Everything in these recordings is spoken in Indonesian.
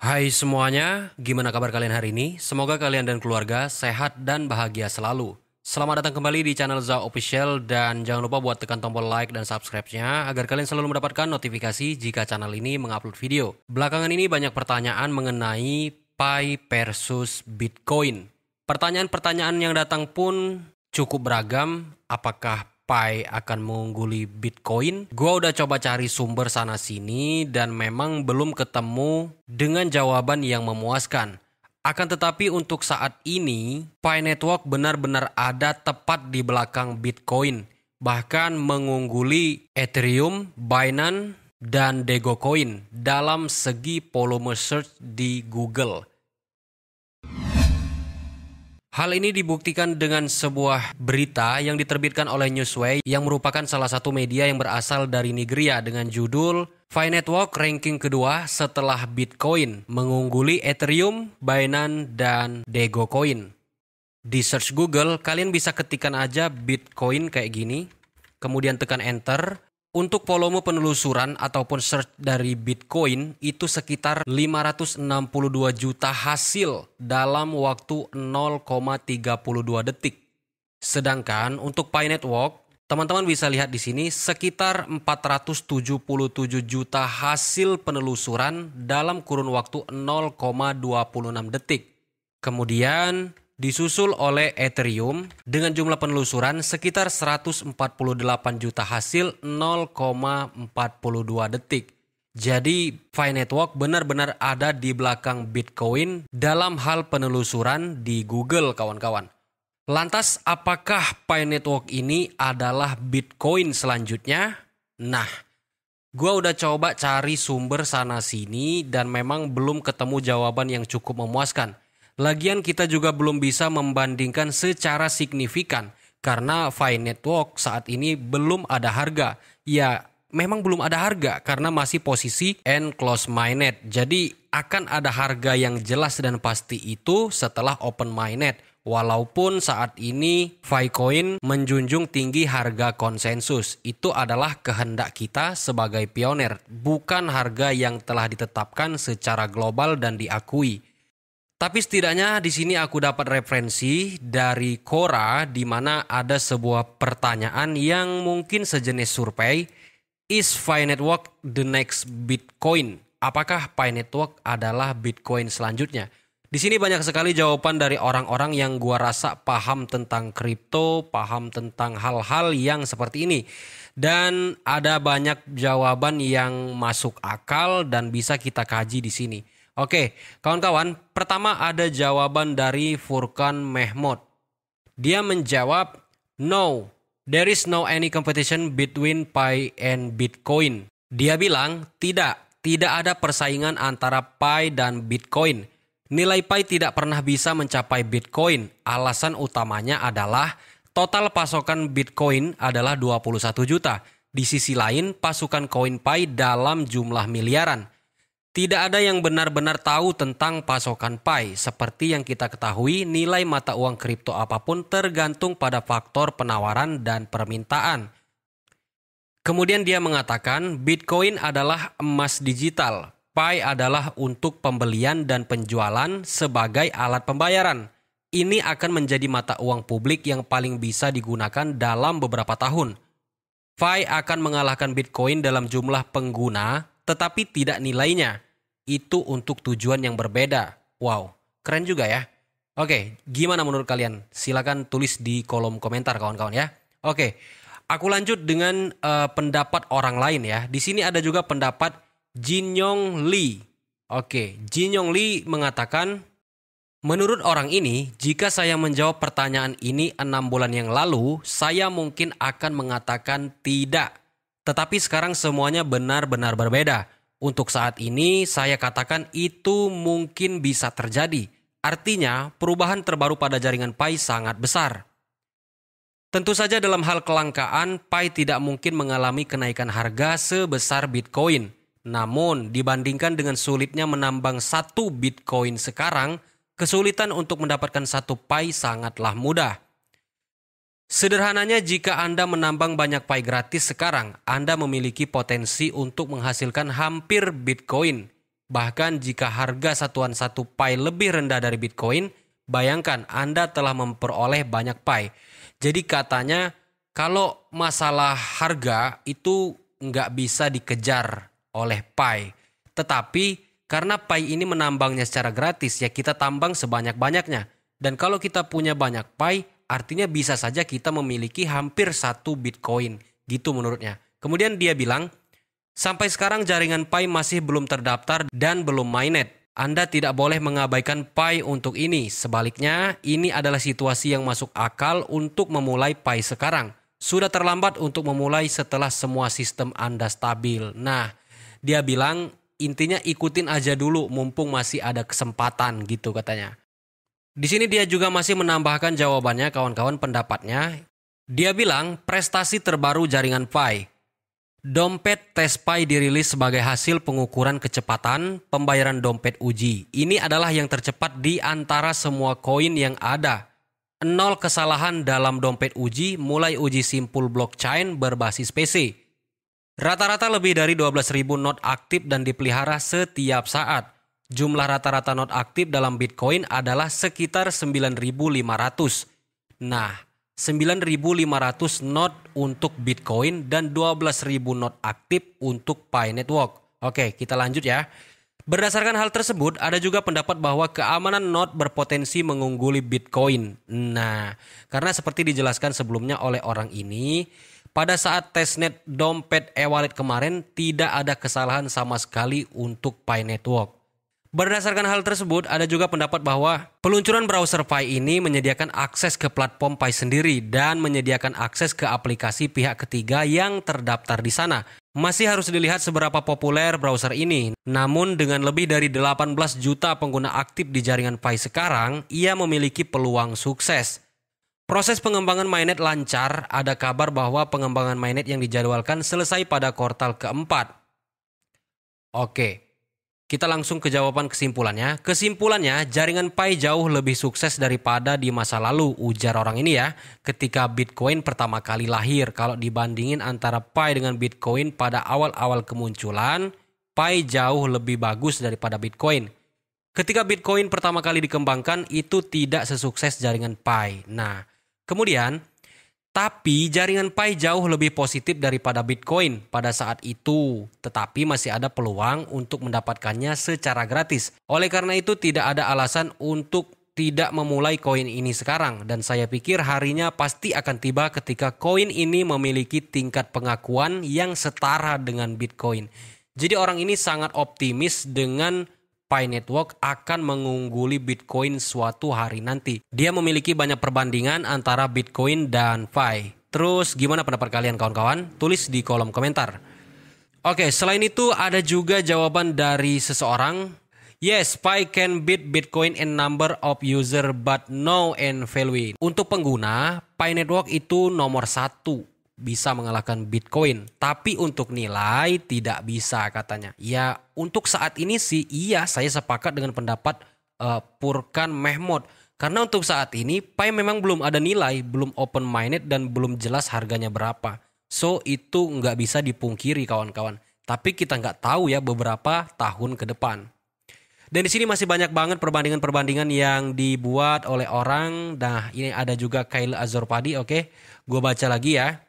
Hai semuanya, gimana kabar kalian hari ini? Semoga kalian dan keluarga sehat dan bahagia selalu. Selamat datang kembali di channel Za Official dan jangan lupa buat tekan tombol like dan subscribe-nya agar kalian selalu mendapatkan notifikasi jika channel ini mengupload video. Belakangan ini banyak pertanyaan mengenai Pi versus Bitcoin. Pertanyaan-pertanyaan yang datang pun cukup beragam. Apakah Pi akan mengungguli Bitcoin? Gua udah coba cari sumber sana sini dan memang belum ketemu dengan jawaban yang memuaskan. Akan tetapi untuk saat ini, Pi Network benar-benar ada tepat di belakang Bitcoin, bahkan mengungguli Ethereum, Binance, dan Dogecoin dalam segi volume search di Google. Hal ini dibuktikan dengan sebuah berita yang diterbitkan oleh Newsway yang merupakan salah satu media yang berasal dari Nigeria dengan judul Pi Network ranking kedua setelah Bitcoin mengungguli Ethereum, Binance, dan Dogecoin. Di search Google, kalian bisa ketikkan aja Bitcoin kayak gini, kemudian tekan enter. Untuk volume penelusuran ataupun search dari Bitcoin itu sekitar 562 juta hasil dalam waktu 0,32 detik. Sedangkan untuk Pi Network, teman-teman bisa lihat di sini sekitar 477 juta hasil penelusuran dalam kurun waktu 0,26 detik. Kemudian disusul oleh Ethereum dengan jumlah penelusuran sekitar 148 juta hasil 0,42 detik. Jadi Pi Network benar-benar ada di belakang Bitcoin dalam hal penelusuran di Google, kawan-kawan. Lantas apakah Pi Network ini adalah Bitcoin selanjutnya? Nah, gua udah coba cari sumber sana sini dan memang belum ketemu jawaban yang cukup memuaskan. Lagian kita juga belum bisa membandingkan secara signifikan karena Pi Network saat ini belum ada harga. Ya, memang belum ada harga karena masih posisi close mainnet. Jadi akan ada harga yang jelas dan pasti itu setelah open mainnet. Walaupun saat ini Ficoin menjunjung tinggi harga konsensus. Itu adalah kehendak kita sebagai pioner, bukan harga yang telah ditetapkan secara global dan diakui. Tapi setidaknya di sini aku dapat referensi dari Quora di mana ada sebuah pertanyaan yang mungkin sejenis survei. Is Pi Network the next Bitcoin? Apakah Pi Network adalah Bitcoin selanjutnya? Di sini banyak sekali jawaban dari orang-orang yang gua rasa paham tentang kripto, paham tentang hal-hal yang seperti ini. Dan ada banyak jawaban yang masuk akal dan bisa kita kaji di sini. Oke, kawan-kawan, pertama ada jawaban dari Furkan Mehmod. Dia menjawab, no, there is no any competition between Pi and Bitcoin. Dia bilang, tidak ada persaingan antara Pi dan Bitcoin. Nilai Pi tidak pernah bisa mencapai Bitcoin. Alasan utamanya adalah total pasokan Bitcoin adalah 21 juta. Di sisi lain, pasukan koin Pi dalam jumlah miliaran. Tidak ada yang benar-benar tahu tentang pasokan Pi. Seperti yang kita ketahui, nilai mata uang kripto apapun tergantung pada faktor penawaran dan permintaan. Kemudian dia mengatakan Bitcoin adalah emas digital. Pi adalah untuk pembelian dan penjualan sebagai alat pembayaran. Ini akan menjadi mata uang publik yang paling bisa digunakan dalam beberapa tahun. Pi akan mengalahkan Bitcoin dalam jumlah pengguna, tetapi tidak nilainya. Itu untuk tujuan yang berbeda. Wow, keren juga ya. Oke, gimana menurut kalian? Silakan tulis di kolom komentar kawan-kawan ya. Oke, aku lanjut dengan pendapat orang lain ya. Di sini ada juga pendapat Jinyong Lee. Oke, Jinyong Lee mengatakan, menurut orang ini, jika saya menjawab pertanyaan ini 6 bulan yang lalu, saya mungkin akan mengatakan tidak. Tetapi sekarang semuanya benar-benar berbeda. Untuk saat ini, saya katakan itu mungkin bisa terjadi. Artinya, perubahan terbaru pada jaringan Pi sangat besar. Tentu saja dalam hal kelangkaan, Pi tidak mungkin mengalami kenaikan harga sebesar Bitcoin. Namun, dibandingkan dengan sulitnya menambang satu Bitcoin sekarang, kesulitan untuk mendapatkan satu Pi sangatlah mudah. Sederhananya, jika Anda menambang banyak Pi gratis sekarang, Anda memiliki potensi untuk menghasilkan hampir Bitcoin. Bahkan jika harga satuan satu Pi lebih rendah dari Bitcoin, bayangkan Anda telah memperoleh banyak Pi. Jadi katanya kalau masalah harga itu nggak bisa dikejar oleh Pi. Tetapi karena Pi ini menambangnya secara gratis, ya kita tambang sebanyak-banyaknya. Dan kalau kita punya banyak Pi, artinya bisa saja kita memiliki hampir 1 Bitcoin. Gitu menurutnya. Kemudian dia bilang, sampai sekarang jaringan Pi masih belum terdaftar dan belum mainnet. Anda tidak boleh mengabaikan Pi untuk ini. Sebaliknya, ini adalah situasi yang masuk akal untuk memulai Pi sekarang. Sudah terlambat untuk memulai setelah semua sistem Anda stabil. Nah, dia bilang intinya ikutin aja dulu mumpung masih ada kesempatan gitu katanya. Di sini dia juga masih menambahkan jawabannya kawan-kawan pendapatnya. Dia bilang prestasi terbaru jaringan Pi. Dompet tes Pi dirilis sebagai hasil pengukuran kecepatan pembayaran dompet uji. Ini adalah yang tercepat di antara semua koin yang ada. 0 kesalahan dalam dompet uji mulai uji simpul blockchain berbasis PC. Rata-rata lebih dari 12.000 not aktif dan dipelihara setiap saat. Jumlah rata-rata not aktif dalam Bitcoin adalah sekitar 9.500. Nah, 9.500 not untuk Bitcoin dan 12.000 not aktif untuk Pi Network. Oke, kita lanjut ya. Berdasarkan hal tersebut, ada juga pendapat bahwa keamanan not berpotensi mengungguli Bitcoin. Nah, karena seperti dijelaskan sebelumnya oleh orang ini, pada saat testnet dompet e-wallet kemarin tidak ada kesalahan sama sekali untuk Pi Network. Berdasarkan hal tersebut, ada juga pendapat bahwa peluncuran browser Pi ini menyediakan akses ke platform Pi sendiri dan menyediakan akses ke aplikasi pihak ketiga yang terdaftar di sana. Masih harus dilihat seberapa populer browser ini. Namun dengan lebih dari 18 juta pengguna aktif di jaringan Pi sekarang, ia memiliki peluang sukses. Proses pengembangan mainnet lancar, ada kabar bahwa pengembangan mainnet yang dijadwalkan selesai pada kuartal keempat. Oke, kita langsung ke jawaban kesimpulannya. Kesimpulannya, jaringan Pi jauh lebih sukses daripada di masa lalu, ujar orang ini ya, ketika Bitcoin pertama kali lahir. Kalau dibandingin antara Pi dengan Bitcoin pada awal-awal kemunculan, Pi jauh lebih bagus daripada Bitcoin. Ketika Bitcoin pertama kali dikembangkan, itu tidak sesukses jaringan Pi. Nah, kemudian, tapi jaringan Pi jauh lebih positif daripada Bitcoin pada saat itu. Tetapi masih ada peluang untuk mendapatkannya secara gratis. Oleh karena itu tidak ada alasan untuk tidak memulai koin ini sekarang. Dan saya pikir harinya pasti akan tiba ketika koin ini memiliki tingkat pengakuan yang setara dengan Bitcoin. Jadi orang ini sangat optimis dengan Pi Network akan mengungguli Bitcoin suatu hari nanti. Dia memiliki banyak perbandingan antara Bitcoin dan Pi. Terus gimana pendapat kalian kawan-kawan? Tulis di kolom komentar. Oke, selain itu ada juga jawaban dari seseorang. Yes, Pi can beat Bitcoin in number of user but no in value. Untuk pengguna, Pi Network itu nomor 1. Bisa mengalahkan Bitcoin, tapi untuk nilai tidak bisa katanya. Ya untuk saat ini sih iya saya sepakat dengan pendapat Furkan Mehmod. Karena untuk saat ini Pi memang belum ada nilai, belum open mainnet dan belum jelas harganya berapa. So itu nggak bisa dipungkiri kawan-kawan. Tapi kita nggak tahu ya beberapa tahun ke depan. Dan di sini masih banyak banget perbandingan-perbandingan yang dibuat oleh orang. Nah ini ada juga Kyle Azorpadi, oke. Gue baca lagi ya.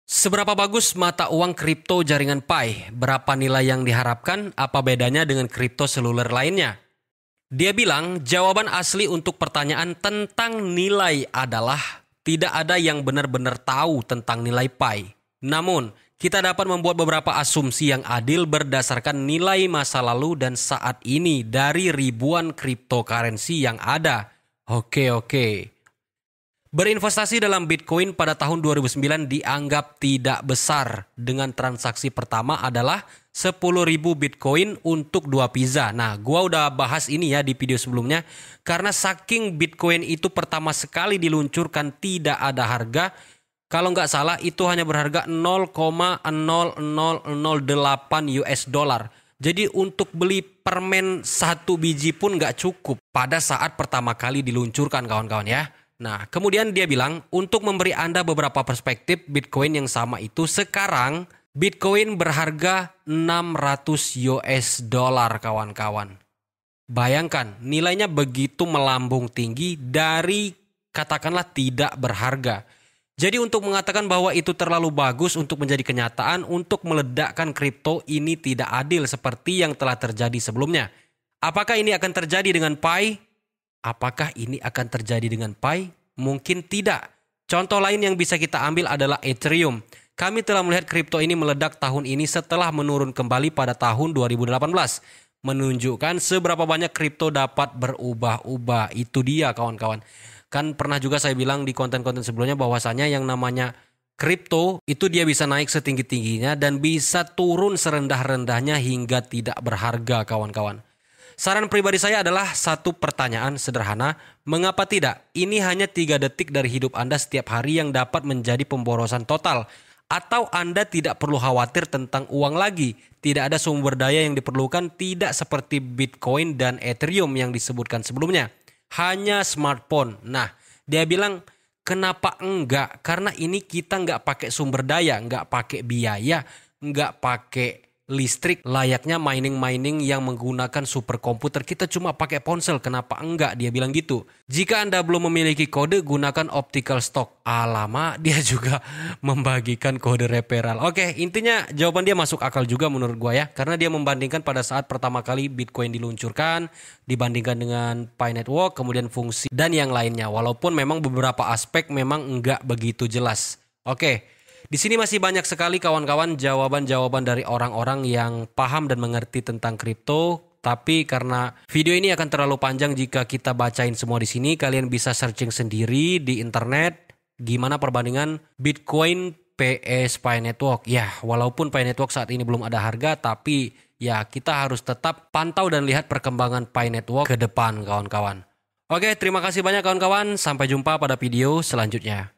Seberapa bagus mata uang kripto jaringan Pi? Berapa nilai yang diharapkan? Apa bedanya dengan kripto seluler lainnya? Dia bilang jawaban asli untuk pertanyaan tentang nilai adalah tidak ada yang benar-benar tahu tentang nilai Pi. Namun, kita dapat membuat beberapa asumsi yang adil berdasarkan nilai masa lalu dan saat ini dari ribuan cryptocurrency yang ada. Oke. Berinvestasi dalam Bitcoin pada tahun 2009 dianggap tidak besar. Dengan transaksi pertama adalah 10.000 Bitcoin untuk 2 pizza. Nah, gua udah bahas ini ya di video sebelumnya. Karena saking Bitcoin itu pertama sekali diluncurkan tidak ada harga. Kalau nggak salah itu hanya berharga 0,0008 US dollar. Jadi untuk beli permen 1 biji pun nggak cukup pada saat pertama kali diluncurkan kawan-kawan ya. Nah, kemudian dia bilang, untuk memberi Anda beberapa perspektif Bitcoin yang sama itu sekarang Bitcoin berharga 600 US dollar kawan-kawan. Bayangkan nilainya begitu melambung tinggi dari katakanlah tidak berharga. Jadi untuk mengatakan bahwa itu terlalu bagus untuk menjadi kenyataan, untuk meledakkan kripto ini tidak adil seperti yang telah terjadi sebelumnya. Apakah ini akan terjadi dengan Pi? Apakah ini akan terjadi dengan Pi? Mungkin tidak. Contoh lain yang bisa kita ambil adalah Ethereum. Kami telah melihat kripto ini meledak tahun ini setelah menurun kembali pada tahun 2018. Menunjukkan seberapa banyak kripto dapat berubah-ubah. Itu dia kawan-kawan. Kan pernah juga saya bilang di konten-konten sebelumnya bahwasanya yang namanya kripto itu dia bisa naik setinggi-tingginya dan bisa turun serendah-rendahnya hingga tidak berharga kawan-kawan. Saran pribadi saya adalah satu pertanyaan sederhana, mengapa tidak? Ini hanya 3 detik dari hidup Anda setiap hari yang dapat menjadi pemborosan total. Atau Anda tidak perlu khawatir tentang uang lagi. Tidak ada sumber daya yang diperlukan, tidak seperti Bitcoin dan Ethereum yang disebutkan sebelumnya. Hanya smartphone. Nah, dia bilang kenapa enggak? Karena ini kita enggak pakai sumber daya, enggak pakai biaya, enggak pakai listrik layaknya mining yang menggunakan superkomputer. Kita cuma pakai ponsel, kenapa enggak? Dia bilang gitu. Jika Anda belum memiliki kode, gunakan optical stock. Alamak, dia juga membagikan kode referral. Oke, intinya jawaban dia masuk akal juga menurut gua ya. Karena dia membandingkan pada saat pertama kali Bitcoin diluncurkan, dibandingkan dengan Pi Network, kemudian fungsi dan yang lainnya. Walaupun memang beberapa aspek memang enggak begitu jelas. Oke. Di sini masih banyak sekali kawan-kawan jawaban-jawaban dari orang-orang yang paham dan mengerti tentang kripto. Tapi karena video ini akan terlalu panjang jika kita bacain semua di sini, kalian bisa searching sendiri di internet gimana perbandingan Bitcoin PS Pi Network. Ya, walaupun Pi Network saat ini belum ada harga, tapi ya kita harus tetap pantau dan lihat perkembangan Pi Network ke depan kawan-kawan. Oke, terima kasih banyak kawan-kawan. Sampai jumpa pada video selanjutnya.